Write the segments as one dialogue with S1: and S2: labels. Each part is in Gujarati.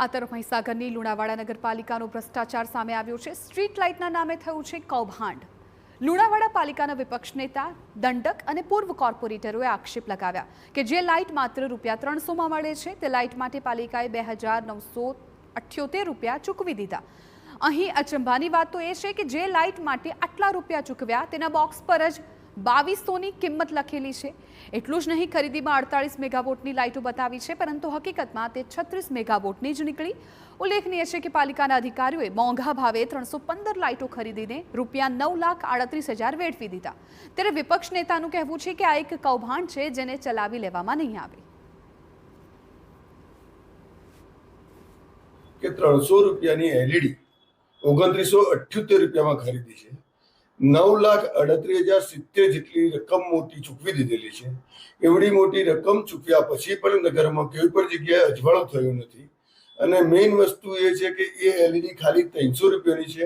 S1: આ તરફ મહીસાગરની લુણાવાડા નગરપાલિકાનો ભ્રષ્ટાચાર સામે આવ્યો છે। સ્ટ્રીટ લાઇટના નામે થયું છે કૌભાંડ। લુણાવાડા પાલિકાના વિપક્ષ નેતા દંડક અને પૂર્વ કોર્પોરેટરોએ આક્ષેપ લગાવ્યા કે જે લાઇટ માત્ર ₹300માં મળે છે તે લાઇટ માટે પાલિકાએ 2978 રૂપિયા ચૂકવી દીધા। અહીં અચંબાની વાત તો એ છે કે જે લાઇટ માટે આટલા રૂપિયા ચૂકવ્યા તેના બોક્સ પર જ 2200ની કિંમત લખેલી છે। એટલું જ નહીં, ખરીદીમાં 48 મેગાવોટની લાઇટો બતાવી છે, પરંતુ હકીકતમાં તે 36 મેગાવોટની જ નીકળી। ઉલ્લેખનીય છે કે પાલિકાના અધિકારીઓએ મોંઘા ભાવે 315 લાઇટો ખરીદીને ₹9,38,000 વેડફી દીધા। ત્યારે વિપક્ષ નેતાનું કહેવું છે કે આ એક કૌભાંડ છે જેને ચલાવી લેવામાં નહીં આવે।
S2: કે 300 રૂપિયાની એલઈડી 2978 રૂપિયામાં ખરીદી છે। 9,38,070 જેટલી રકમ મોટી ચૂકવી દીધેલી છે। એવડી મોટી રકમ ચૂક્યા પછી પણ નગરમાં કોઈ પણ જગ્યાએ અજવાળો થયો નથી। અને મેઇન વસ્તુ એ છે કે એ એલઈડી ખાલી 300 રૂપિયાની છે।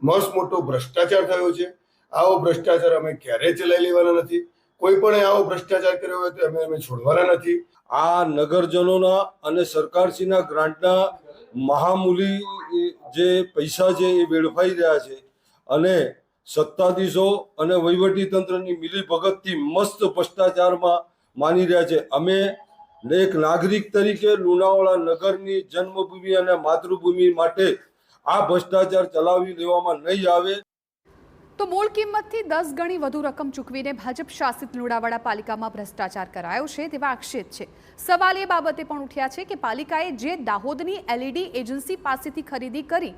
S2: મસ્ત મોટો ભ્રષ્ટાચાર થયો છે। આવો ભ્રષ્ટાચાર અમે ક્યારેય ચલાવી લેવાના નથી। કોઈ પણ આવો ભ્રષ્ટાચાર કર્યો હોય તો અમે છોડવાના નથી।
S3: આ નગરજનોના અને સરકારશ્રીના ગ્રાન્ટના મહામૂલી જે પૈસા છે એ વેડફાઈ રહ્યા છે અને સત્તાધીશો અને વહીવટી તંત્રની મિલીભગતથી મસ્ત ભ્રષ્ટાચારમાં માની રહ્યા છે। અમે એક નાગરિક તરીકે લુણાવાડા નગરની જન્મભૂમિ અને માતૃભૂમિ માટે આ ભ્રષ્ટાચાર ચલાવી લેવામાં નહીં આવે।
S1: તો મૂળ કિંમતથી 10 ગણી વધુ રકમ ચૂકવીને ભાજપ શાસિત લુણાવાડા પાલિકામાં ભ્રષ્ટાચાર કરાયો છે તેવા આક્ષેપ છે। સવાલ એ બાબતે પણ ઉઠ્યા છે કે પાલિકાએ જે દાહોદની એલઈડી એજન્સી પાસેથી ખરીદી કરી,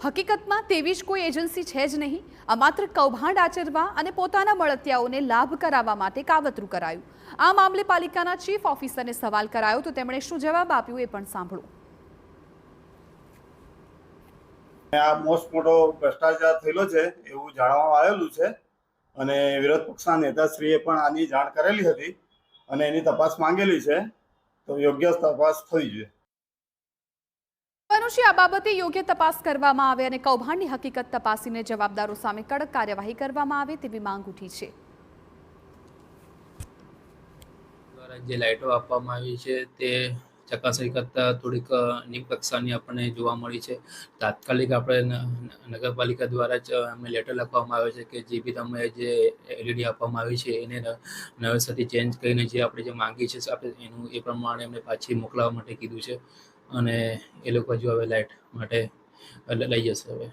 S1: હકીકતમાં તેવી જ કોઈ એજન્સી છે જ નહીં। આ માત્ર કૌભાંડ આચરવા અને પોતાના મળતિયાઓને લાભ કરાવવા માટે કાવતરું કરાયું। આ મામલે પાલિકાના ચીફ ઓફિસરને સવાલ કરાયો તો તેમણે શું જવાબ આપ્યો એ પણ સાંભળો।
S4: આ મોસ્ટ મોટો ભ્રષ્ટાચાર થયેલો છે એવું જાણવામાં આવેલું છે અને વિરોધ પક્ષના નેતાશ્રીએ પણ આની જાણ કરેલી હતી અને એની તપાસ માંગેલી છે, તો યોગ્ય તપાસ થવી જોઈએ।
S1: આ બાબતે યોગ્ય તપાસ કરવામાં આવે અને કૌભાંડની હકીકત તપાસીને જવાબદારો સામે કડક કાર્યવાહી કરવામાં આવે તેવી માંગ ઉઠી છે।
S5: જે લાઇટો આપવામાં આવી છે તે ચકાસણી કરતા થોડીક નીચ કક્ષાની આપણને જોવા મળી છે। તાત્કાલિક આપણે નગરપાલિકા દ્વારા જ અમને લેટર લખવામાં આવે છે કે જે બી તમે જે એલઈડી આપવામાં આવી છે એને નવેસરથી ચેન્જ કરીને જે આપણે જે માંગી છે આપણે એનું એ પ્રમાણે એમને પાછી મોકલાવવા માટે કીધું છે અને એ લોકો જો હવે લાઇટ માટે લઈ જશે હવે।